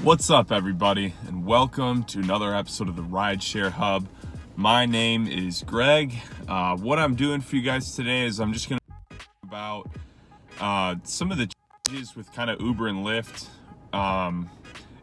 What's up, everybody, and welcome to another episode of the Rideshare Hub. My name is Greg. What I'm doing for you guys today is I'm just going to talk about some of the changes with kind of Uber and Lyft.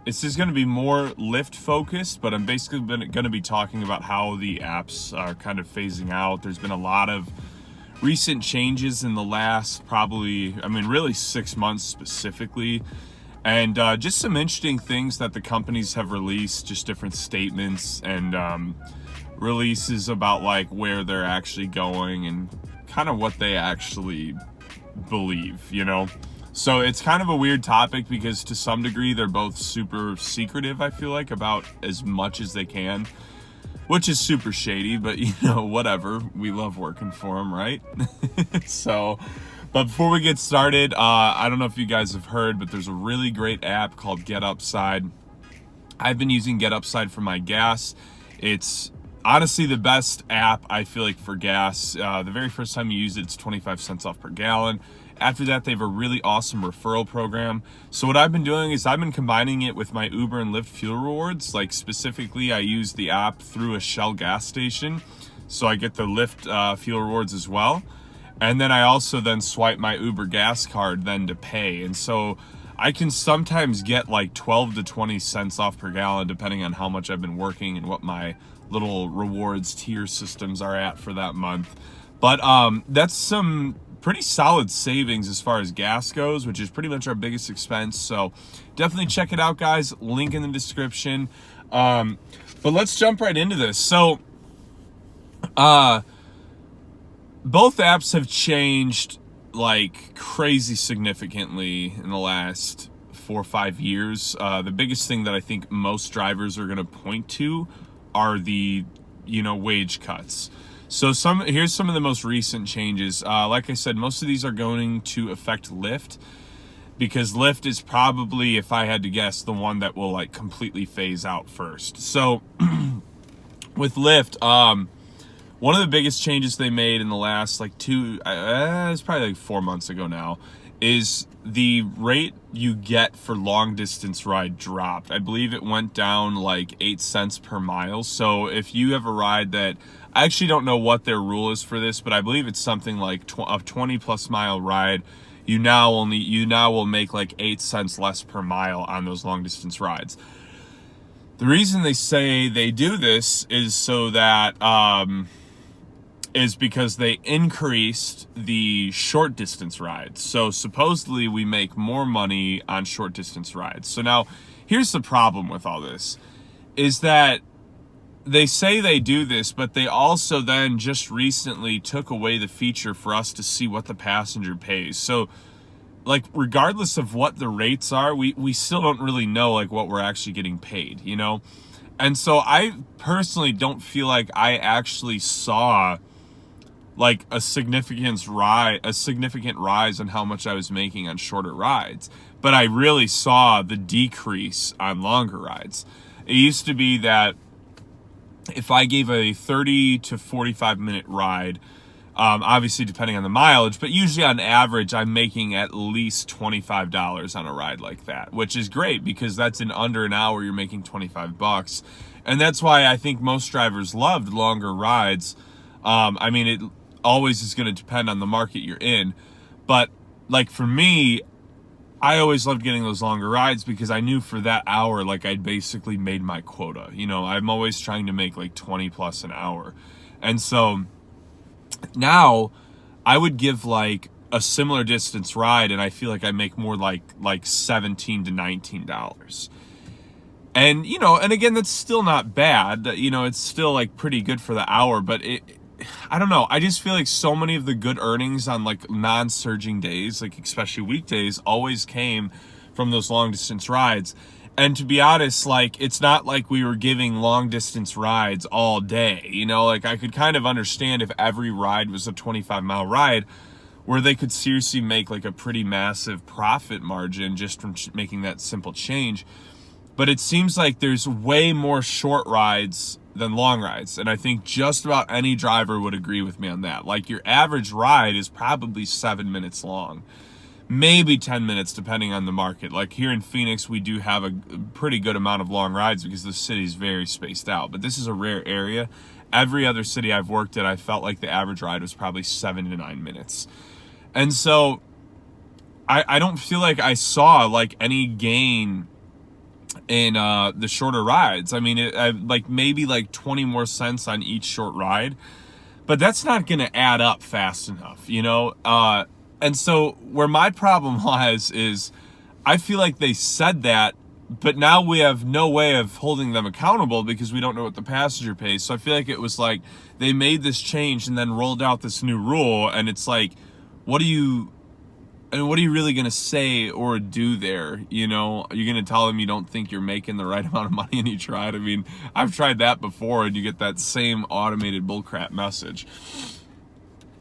It's just going to be more Lyft focused, but I'm basically going to be talking about how the apps are kind of phasing out. There's been a lot of recent changes in the last really 6 months specifically. And just some interesting things that the companies have released, just different statements and releases about like where they're actually going and kind of what they actually believe, you know? So it's kind of a weird topic because to some degree they're both super secretive, I feel like, about as much as they can, which is super shady, but you know, whatever. We love working for them, right? But before we get started, I don't know if you guys have heard, but there's a really great app called Get Upside. I've been using Get Upside for my gas. It's honestly the best app, I feel like, for gas. The very first time you use it, it's 25 cents off per gallon. After that, they have a really awesome referral program. So what I've been doing is I've been combining it with my Uber and Lyft fuel rewards. Like specifically, I use the app through a Shell gas station. So I get the Lyft fuel rewards as well. And then I also then swipe my Uber gas card then to pay. And so I can sometimes get like 12 to 20 cents off per gallon depending on how much I've been working and what my little rewards tier systems are at for that month. But that's some pretty solid savings as far as gas goes, which is pretty much our biggest expense. So definitely check it out, guys. Link in the description. But let's jump right into this. So both apps have changed like crazy significantly in the last 4 or 5 years. The biggest thing that I think most drivers are going to point to are the, wage cuts. So here's some of the most recent changes. Like I said, most of these are going to affect Lyft because Lyft is probably, if I had to guess, the one that will like completely phase out first. So with Lyft, one of the biggest changes they made in the last it's probably like 4 months ago now, is the rate you get for long distance ride dropped. I believe it went down like 8 cents per mile. So if you have a ride that, I actually don't know what their rule is for this, but I believe it's something like a 20 plus mile ride, you now will make like 8 cents less per mile on those long distance rides. The reason they say they do this is so that is because they increased the short distance rides. So supposedly we make more money on short distance rides. So now here's the problem with all this is that they say they do this, but they also then just recently took away the feature for us to see what the passenger pays. So like regardless of what the rates are, we still don't really know like what we're actually getting paid, you know? And so I personally don't feel like I actually saw like a significant rise in how much I was making on shorter rides, but I really saw the decrease on longer rides. It used to be that if I gave a 30 to 45 minute ride, obviously depending on the mileage, but usually on average, I'm making at least $25 on a ride like that, which is great because that's in under an hour, you're making $25. And that's why I think most drivers loved longer rides. It always is going to depend on the market you're in. But like for me, I always loved getting those longer rides because I knew for that hour, like I'd basically made my quota. I'm always trying to make like 20 plus an hour. And so now I would give like a similar distance ride and I feel like I make more like $17 to $19. And, and again, that's still not bad. It's still like pretty good for the hour, but I don't know. I just feel like so many of the good earnings on like non-surging days, like especially weekdays, always came from those long distance rides. And to be honest, like it's not like we were giving long distance rides all day, like I could kind of understand if every ride was a 25-mile ride where they could seriously make like a pretty massive profit margin just from making that simple change. But it seems like there's way more short rides than long rides. And I think just about any driver would agree with me on that. Like your average ride is probably 7 minutes long. maybe 10 minutes depending on the market. Like here in Phoenix, we do have a pretty good amount of long rides because the city's very spaced out, but this is a rare area. Every other city I've worked at, I felt like the average ride was probably 7 to 9 minutes. And so I don't feel like I saw like any gain in the shorter rides. I mean, like maybe like 20 more cents on each short ride, but that's not going to add up fast enough, you know? And so where my problem lies is I feel like they said that, but now we have no way of holding them accountable because we don't know what the passenger pays. So I feel like it was like they made this change and then rolled out this new rule, and it's like, what are you really going to say or do there? You know, are you going to tell them you don't think you're making the right amount of money in each ride? I mean, I've tried that before, and you get that same automated bullcrap message.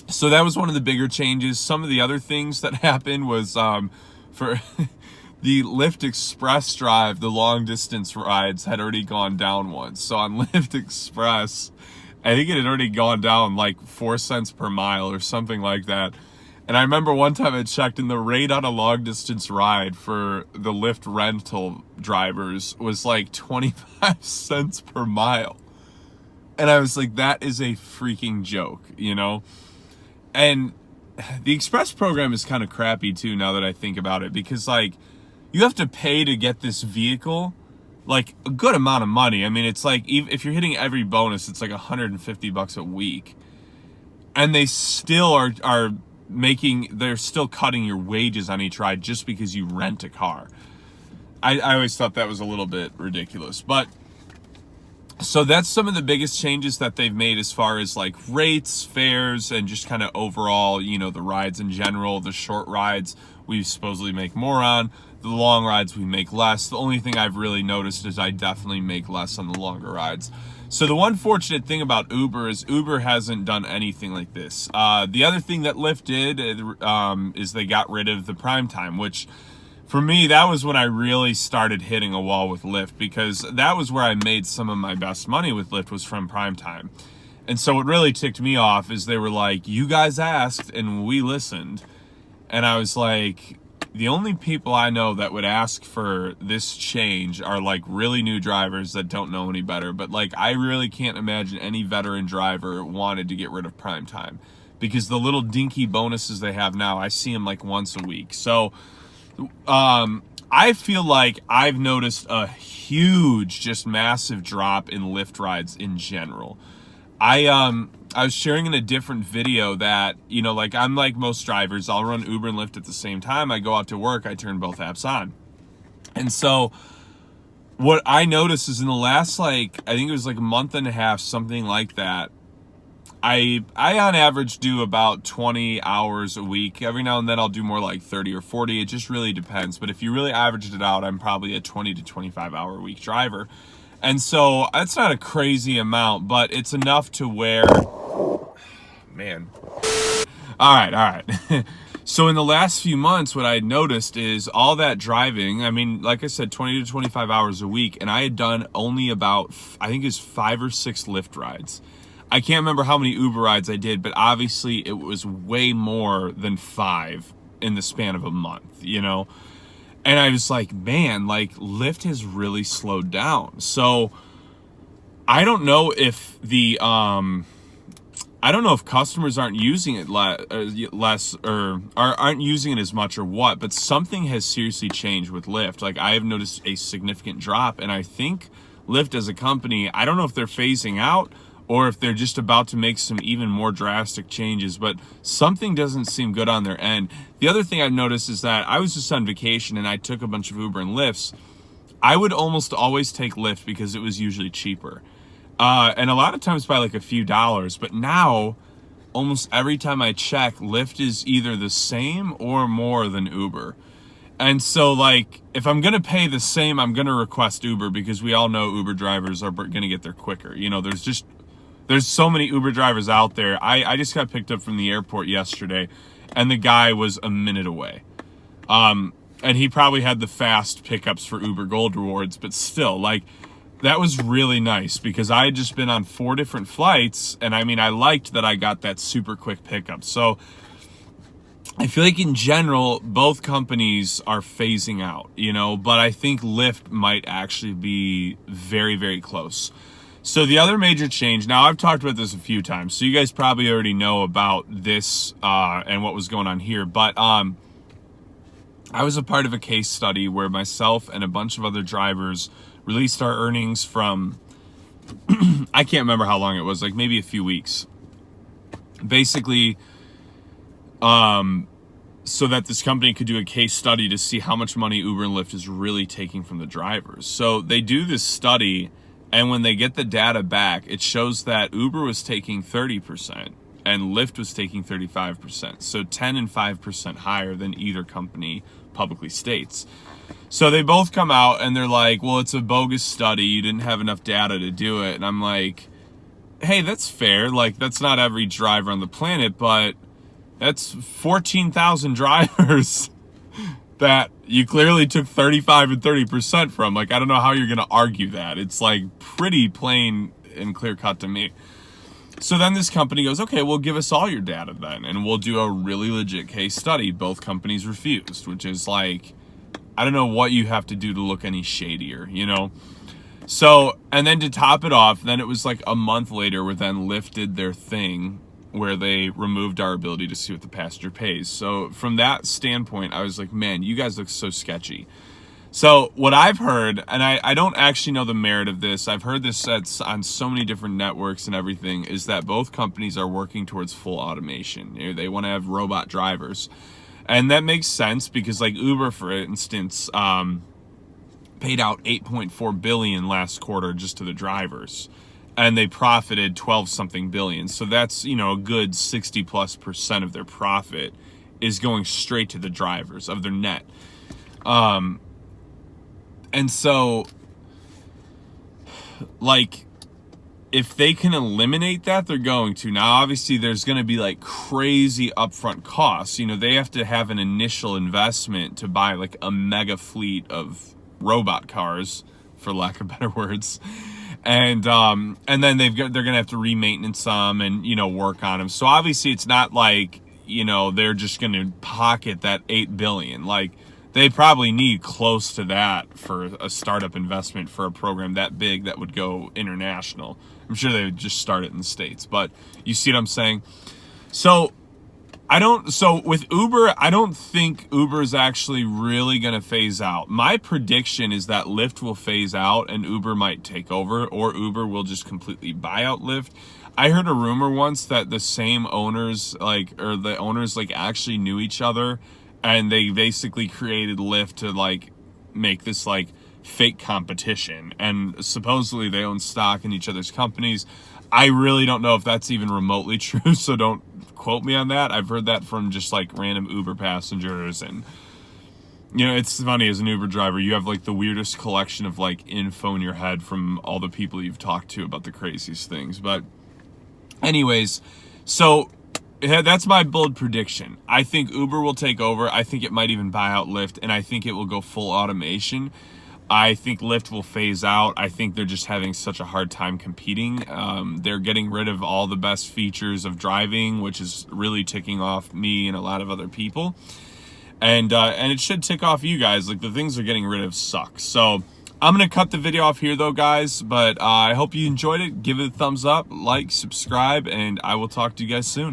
So that was one of the bigger changes. Some of the other things that happened was for the Lyft Express drive, the long distance rides had already gone down once. So on Lyft Express, I think it had already gone down like 4 cents per mile or something like that. And I remember one time I checked, and the rate on a long distance ride for the Lyft rental drivers was like 25 cents per mile. And I was like, that is a freaking joke, you know? And the Express program is kind of crappy too, now that I think about it, because like you have to pay to get this vehicle, like a good amount of money. I mean, it's like, if you're hitting every bonus, it's like $150 a week. And they still they're still cutting your wages on each ride just because you rent a car. I always thought that was a little bit ridiculous. But so that's some of the biggest changes that they've made as far as like rates, fares, and just kind of overall, you know, the rides in general. The short rides we supposedly make more on. The long rides we make less. The only thing I've really noticed is I definitely make less on the longer rides. So the one fortunate thing about Uber is Uber hasn't done anything like this. The other thing that Lyft did is they got rid of the prime time, which for me, that was when I really started hitting a wall with Lyft, because that was where I made some of my best money with Lyft, was from prime time. And so what really ticked me off is they were like, you guys asked and we listened. And I was like, the only people I know that would ask for this change are like really new drivers that don't know any better. But like, I really can't imagine any veteran driver wanted to get rid of prime time, because the little dinky bonuses they have now, I see them like once a week. So I feel like I've noticed a huge, just massive drop in Lyft rides in general. I was sharing in a different video that, you know, like I'm like most drivers, I'll run Uber and Lyft at the same time. I go out to work, I turn both apps on. And so what I noticed is in the last, like, I think it was like a month and a half, something like that, I on average do about 20 hours a week. Every now and then I'll do more like 30 or 40. It just really depends. But if you really averaged it out, I'm probably a 20 to 25 hour a week driver. And so that's not a crazy amount, but it's enough to where, man. All right. So in the last few months, what I had noticed is all that driving, I mean, like I said, 20 to 25 hours a week. And I had done only about, I think it's 5 or 6 Lyft rides. I can't remember how many Uber rides I did, but obviously it was way more than 5 in the span of a month, you know? And I was like, man, like Lyft has really slowed down. So I don't know if customers aren't using it less or aren't using it as much or what, but something has seriously changed with Lyft. Like I have noticed a significant drop, and I think Lyft as a company, I don't know if they're phasing out or if they're just about to make some even more drastic changes, but something doesn't seem good on their end. The other thing I've noticed is that I was just on vacation and I took a bunch of Uber and Lyfts. I would almost always take Lyft because it was usually cheaper. And a lot of times by like a few dollars, but now almost every time I check, Lyft is either the same or more than Uber. And so like, if I'm going to pay the same, I'm going to request Uber, because we all know Uber drivers are going to get there quicker. You know, there's so many Uber drivers out there. I just got picked up from the airport yesterday, and the guy was a minute away. And he probably had the fast pickups for Uber Gold Rewards, but still, like, that was really nice, because I had just been on 4 different flights, and I mean, I liked that I got that super quick pickup. So I feel like in general, both companies are phasing out, but I think Lyft might actually be very, very close. So the other major change, now I've talked about this a few times, so you guys probably already know about this and what was going on here, but I was a part of a case study where myself and a bunch of other drivers released our earnings from, I can't remember how long it was, like maybe a few weeks. Basically, so that this company could do a case study to see how much money Uber and Lyft is really taking from the drivers. So they do this study, and when they get the data back, it shows that Uber was taking 30% and Lyft was taking 35%. So 10 and 5% higher than either company publicly states. So they both come out and they're like, well, it's a bogus study. You didn't have enough data to do it. And I'm like, hey, that's fair. Like, that's not every driver on the planet, but that's 14,000 drivers that you clearly took 35 and 30% from. Like, I don't know how you're going to argue that. It's like pretty plain and clear cut to me. So then this company goes, okay, well, give us all your data then, and we'll do a really legit case study. Both companies refused, which is like, I don't know what you have to do to look any shadier, So, and then to top it off, then it was like a month later where then Lyft did their thing where they removed our ability to see what the passenger pays. So from that standpoint, I was like, man, you guys look so sketchy. So what I've heard, and I don't actually know the merit of this, I've heard this on so many different networks and everything, is that both companies are working towards full automation. They want to have robot drivers. And that makes sense because like Uber, for instance, paid out $8.4 billion last quarter just to the drivers. And they profited 12 something billion. So that's, a good 60+% of their profit is going straight to the drivers of their net. And so, like, if they can eliminate that, they're going to. Now, obviously, there's going to be like crazy upfront costs. They have to have an initial investment to buy like a mega fleet of robot cars, for lack of better words. And then they're gonna have to re-maintenance some and work on them. So obviously it's not like they're just gonna pocket that $8 billion. Like they probably need close to that for a startup investment for a program that big that would go international. I'm sure they would just start it in the States, but you see what I'm saying? So with Uber, I don't think Uber is actually really going to phase out. My prediction is that Lyft will phase out and Uber might take over, or Uber will just completely buy out Lyft. I heard a rumor once that the same owners, the owners actually knew each other, and they basically created Lyft to make this fake competition, and supposedly they own stock in each other's companies. I really don't know if that's even remotely true, so don't quote me on that. I've heard that from just random Uber passengers, and it's funny, as an Uber driver, you have the weirdest collection of info in your head from all the people you've talked to about the craziest things. But anyways, so that's my bold prediction. I think Uber will take over. I think it might even buy out Lyft, and I think it will go full automation. I think Lyft will phase out. I think they're just having such a hard time competing. They're getting rid of all the best features of driving, which is really ticking off me and a lot of other people. And it should tick off you guys. The things they're getting rid of suck. So I'm going to cut the video off here though, guys. But I hope you enjoyed it. Give it a thumbs up, like, subscribe, and I will talk to you guys soon.